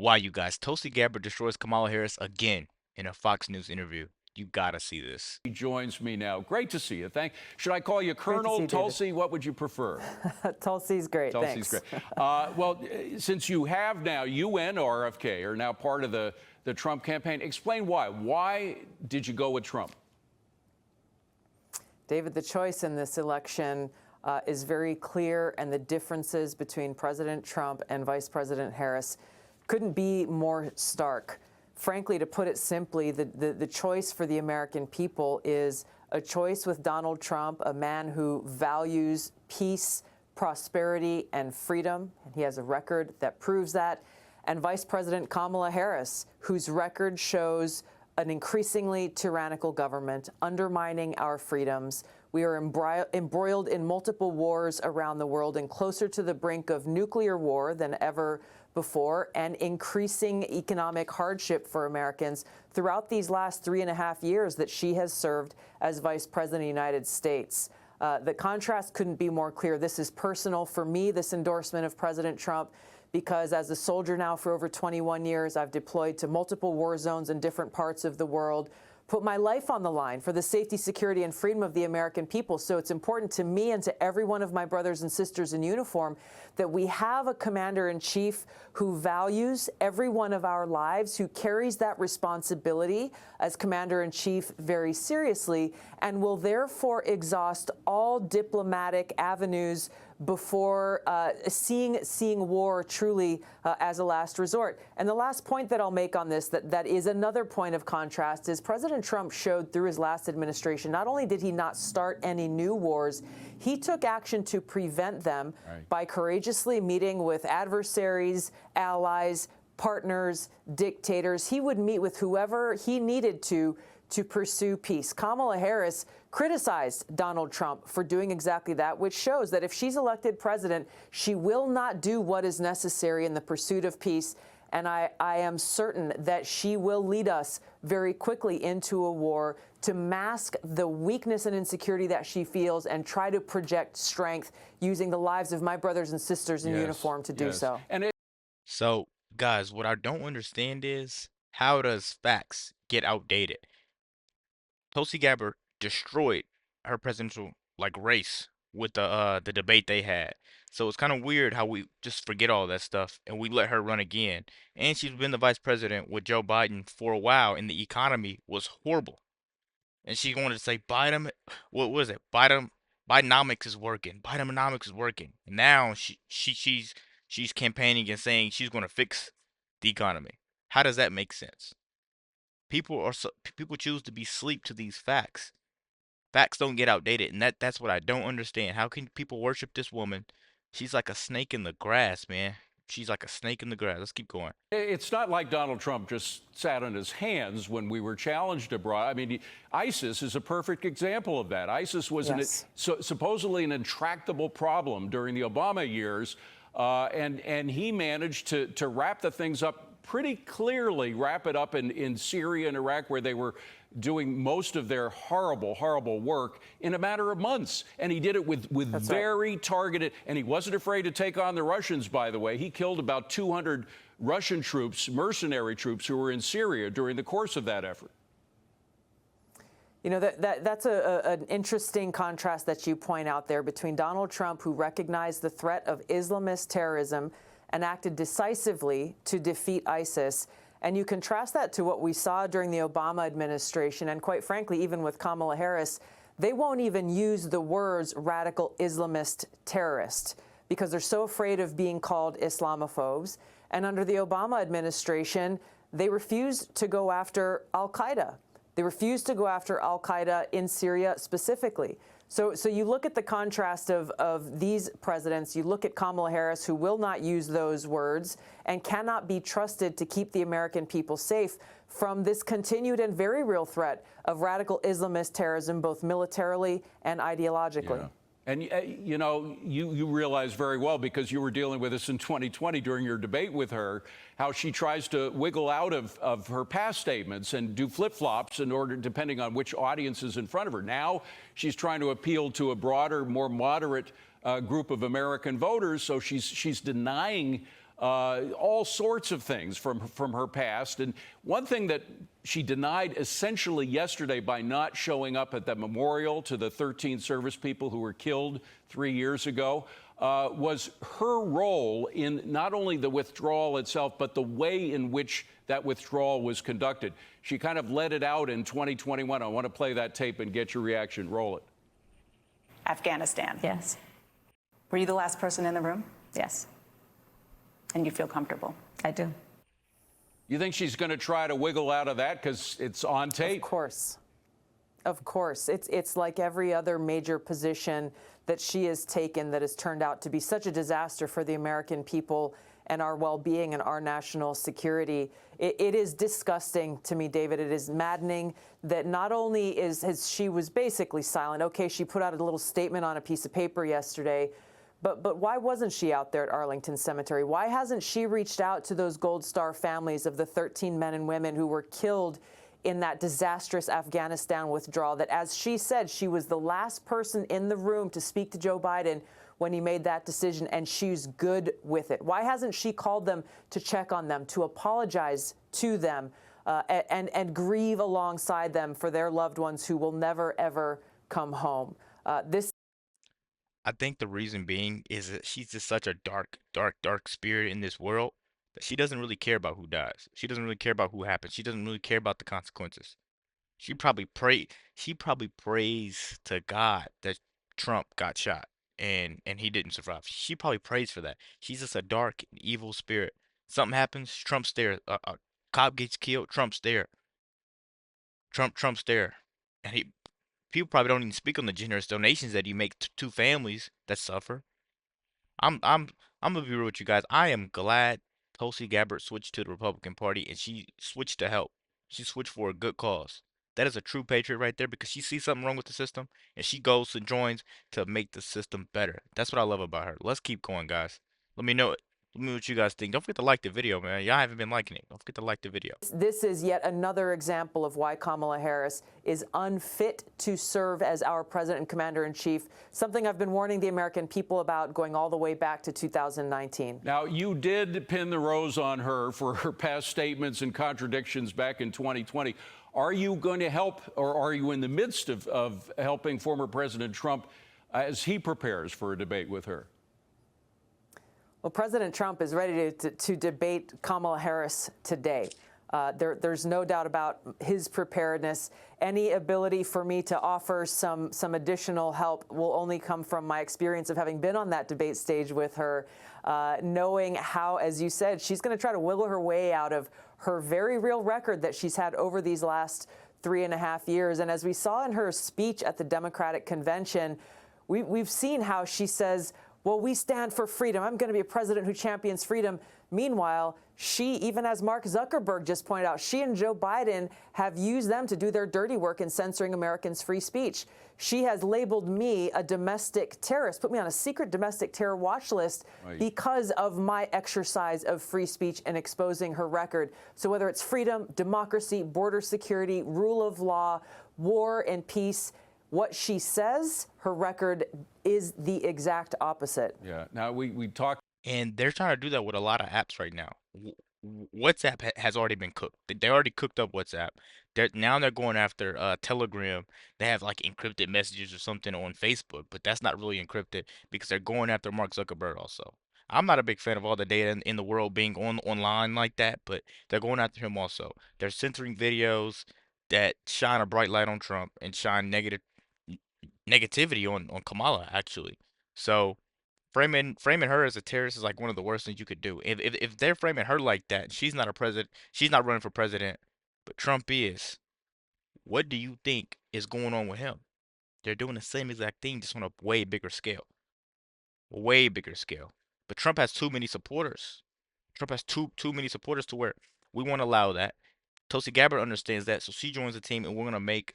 Why, you guys? Tulsi Gabbard destroys Kamala Harris again in a Fox News interview. You gotta see this. He joins me now. Great to see you. Should I call you Great to see Colonel you, Tulsi? What would you prefer? Tulsi's great. Tulsi's Thanks. great. Since you have now, you and RFK are now part of the Trump campaign. Explain why. Why did you go with Trump? David, the choice in this election is very clear, and the differences between President Trump and Vice President Harris couldn't be more stark. Frankly, to put it simply, the choice for the American people is a choice with Donald Trump, a man who values peace, prosperity, and freedom. And he has a record that proves that. And Vice President Kamala Harris, whose record shows an increasingly tyrannical government undermining our freedoms. We are embroiled in multiple wars around the world and closer to the brink of nuclear war than ever before, and increasing economic hardship for Americans throughout these last 3.5 years that she has served as Vice President of the United States. The contrast couldn't be more clear. This is personal for me, this endorsement of President Trump, because as a soldier now for over 21 years, I've deployed to multiple war zones in different parts of the world, put my life on the line for the safety, security, and freedom of the American people. So it's important to me and to every one of my brothers and sisters in uniform that we have a commander-in-chief who values every one of our lives, who carries that responsibility as commander-in-chief very seriously, and will therefore exhaust all diplomatic avenues before seeing war truly as a last resort. And the last point that I'll make on this that is another point of contrast is President Trump showed through his last administration, not only did he not start any new wars, he took action to prevent them by courageously meeting with adversaries, allies, partners, dictators. He would meet with whoever he needed to pursue peace. Kamala Harris criticized Donald Trump for doing exactly that, which shows that if she's elected president, she will not do what is necessary in the pursuit of peace. And I am certain that she will lead us very quickly into a war to mask the weakness and insecurity that she feels and try to project strength using the lives of my brothers and sisters in uniform to do so. So, guys, what I don't understand is, how does facts get outdated? Tulsi Gabbard destroyed her presidential race with the debate they had. So it's kind of weird how we just forget all that stuff and we let her run again. And she's been the vice president with Joe Biden for a while, and the economy was horrible. And she wanted to say Biden, what was it? Bidenomics is working. Bidenomics is working. And now she's campaigning and saying she's going to fix the economy. How does that make sense? People choose to be asleep to these facts. Facts don't get outdated, and that's what I don't understand. How can people worship this woman? She's like a snake in the grass, man. She's like a snake in the grass. Let's keep going. It's not like Donald Trump just sat on his hands when we were challenged abroad. I mean, ISIS is a perfect example of that. ISIS was supposedly an intractable problem during the Obama years, and he managed to wrap the things up pretty clearly, wrap it up in Syria and Iraq, where they were doing most of their horrible, horrible work in a matter of months. And he did it with very targeted, and he wasn't afraid to take on the Russians, by the way. He killed about 200 Russian troops, mercenary troops, who were in Syria during the course of that effort. You know, that's an interesting contrast that you point out there between Donald Trump, who recognized the threat of Islamist terrorism and acted decisively to defeat ISIS. And you contrast that to what we saw during the Obama administration, and quite frankly, even with Kamala Harris, they won't even use the words radical Islamist terrorist because they're so afraid of being called Islamophobes. And under the Obama administration, they refused to go after al-Qaeda. They refused to go after al-Qaeda in Syria specifically. So you look at the contrast of these presidents, you look at Kamala Harris, who will not use those words and cannot be trusted to keep the American people safe from this continued and very real threat of radical Islamist terrorism, both militarily and ideologically. Yeah. And, you know, you realize very well, because you were dealing with this in 2020 during your debate with her, how she tries to wiggle out of her past statements and do flip-flops in order, depending on which audience is in front of her. Now she's trying to appeal to a broader, more moderate group of American voters, so she's denying all sorts of things from her past. And one thing that she denied essentially yesterday by not showing up at the memorial to the 13 service people who were killed 3 years ago was her role in not only the withdrawal itself, but the way in which that withdrawal was conducted. She kind of let it out in 2021. I want to play that tape and get your reaction. Roll it. Afghanistan. Yes. Were you the last person in the room? Yes. And you feel comfortable? I do. You think she's going to try to wiggle out of that because it's on tape? Of course. Of course. It's like every other major position that she has taken that has turned out to be such a disaster for the American people and our well-being and our national security. It is disgusting to me, David. It is maddening that not only has she was basically silent. Okay, she put out a little statement on a piece of paper yesterday, but why wasn't she out there at Arlington Cemetery? Why hasn't she reached out to those Gold Star families of the 13 men and women who were killed in that disastrous Afghanistan withdrawal? That, as she said, she was the last person in the room to speak to Joe Biden when he made that decision, and she's good with it. Why hasn't she called them to check on them, to apologize to them, and grieve alongside them for their loved ones who will never, ever come home? I think the reason being is that she's just such a dark spirit in this world that she doesn't really care about who dies. She doesn't really care about who happens. She doesn't really care about the consequences. She probably prays to God that Trump got shot and he didn't survive. She probably prays for that. She's just a dark and evil spirit. Something happens, Trump's there. A cop gets killed, Trump's there. Trump's there. And people probably don't even speak on the generous donations that he make to families that suffer. I'm I'm I'm gonna be real with you guys. I am glad Tulsi Gabbard switched to the Republican Party and she switched to help. She switched for a good cause. That is a true patriot right there because she sees something wrong with the system and she goes and joins to make the system better. That's what I love about her. Let's keep going, guys. Let me know what you guys think. Don't forget to like the video, man. Y'all haven't been liking it. Don't forget to like the video. This is yet another example of why Kamala Harris is unfit to serve as our president and commander-in-chief, something I've been warning the American people about going all the way back to 2019. Now, you did pin the rose on her for her past statements and contradictions back in 2020. Are you going to help, or are you in the midst of helping former President Trump as he prepares for a debate with her? Well, President Trump is ready to debate Kamala Harris today. There's no doubt about his preparedness. Any ability for me to offer some additional help will only come from my experience of having been on that debate stage with her, knowing how, as you said, she's going to try to wiggle her way out of her very real record that she's had over these last 3.5 years. And as we saw in her speech at the Democratic convention, we've seen how she says, well, we stand for freedom. I'm going to be a president who champions freedom. Meanwhile, she, even as Mark Zuckerberg just pointed out, she and Joe Biden have used them to do their dirty work in censoring Americans' free speech. She has labeled me a domestic terrorist, put me on a secret domestic terror watch list because of my exercise of free speech and exposing her record. So whether it's freedom, democracy, border security, rule of law, war and peace, what she says, her record is the exact opposite. Yeah. Now, we talked. And they're trying to do that with a lot of apps right now. WhatsApp has already been cooked. They already cooked up WhatsApp. Now they're going after Telegram. They have like encrypted messages or something on Facebook, but that's not really encrypted because they're going after Mark Zuckerberg also. I'm not a big fan of all the data in the world being online like that, but they're going after him also. They're censoring videos that shine a bright light on Trump and shine negativity on Kamala actually. So framing her as a terrorist is like one of the worst things you could do. If they're framing her like that, she's not a president, she's not running for president, but Trump is. What do you think is going on with him? They're doing the same exact thing, just on a way bigger scale. Way bigger scale. But Trump has too many supporters. Trump has too many supporters to where we won't allow that. Tulsi Gabbard understands that, so she joins the team, and we're gonna make.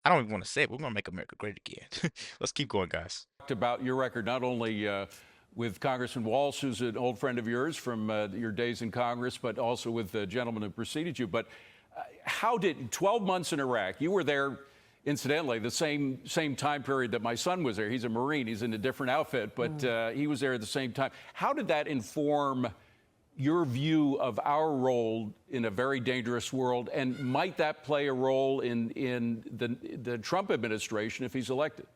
I don't even want to say it. We're gonna make America great again. Let's keep going, guys. About your record, not only with Congressman Walz, who's an old friend of yours from your days in Congress, but also with the gentleman who preceded you. But how did 12 months in Iraq? You were there, incidentally, the same time period that my son was there. He's a Marine. He's in a different outfit, but he was there at the same time. How did that inform your view of our role in a very dangerous world, and might that play a role in the Trump administration if he's elected?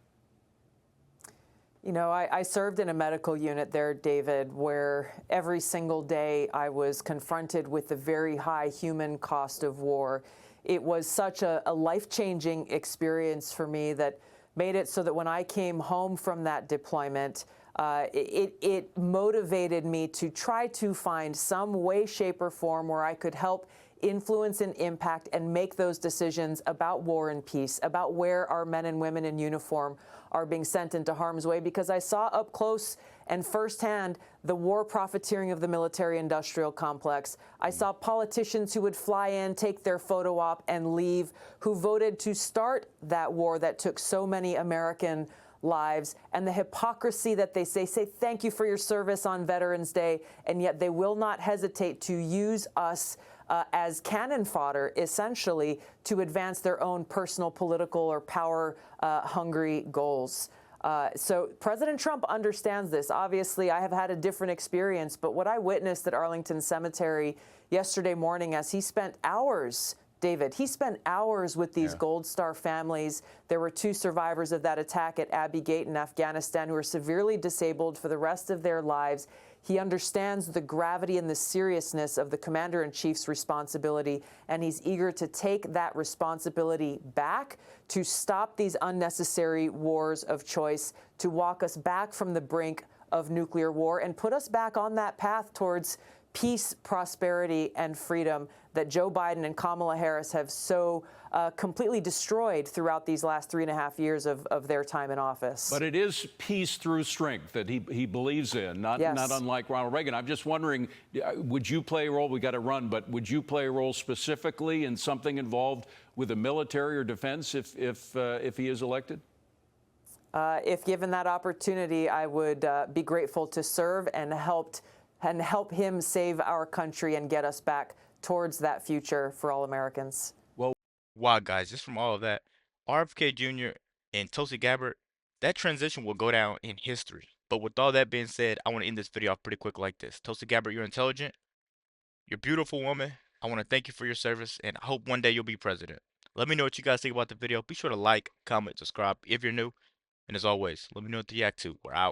You know, I served in a medical unit there, David, where every single day I was confronted with the very high human cost of war. It was such a life-changing experience for me that made it so that when I came home from that deployment, it motivated me to try to find some way, shape, or form where I could help influence and impact and make those decisions about war and peace, about where our men and women in uniform are being sent into harm's way, because I saw up close and firsthand the war profiteering of the military-industrial complex. I saw politicians who would fly in, take their photo op, and leave, who voted to start that war that took so many American lives, and the hypocrisy that they say thank you for your service on Veterans Day, and yet they will not hesitate to use us as cannon fodder, essentially, to advance their own personal, political, or power-hungry goals. So President Trump understands this. Obviously, I have had a different experience, but what I witnessed at Arlington Cemetery yesterday morning as he spent hours, David, he spent hours with these Gold Star families. There were 2 survivors of that attack at Abbey Gate in Afghanistan who were severely disabled for the rest of their lives. He understands the gravity and the seriousness of the Commander-in-Chief's responsibility, and he's eager to take that responsibility back to stop these unnecessary wars of choice, to walk us back from the brink of nuclear war and put us back on that path towards peace, prosperity, and freedom that Joe Biden and Kamala Harris have so completely destroyed throughout these last 3.5 years of their time in office. But it is peace through strength that he believes in, not unlike Ronald Reagan. I'm just wondering, would you play a role? We got to run, but would you play a role specifically in something involved with the military or defense if he is elected? If given that opportunity, I would be grateful to serve and help him save our country and get us back towards that future for all Americans. Well, Wow, guys, just from all of that, RFK Jr. and Tulsi Gabbard, that transition will go down in history. But with all that being said, I want to end this video off pretty quick like this. Tulsi Gabbard, you're intelligent. You're a beautiful woman. I want to thank you for your service, and I hope one day you'll be president. Let me know what you guys think about the video. Be sure to like, comment, subscribe if you're new. And as always, let me know what to react to. We're out.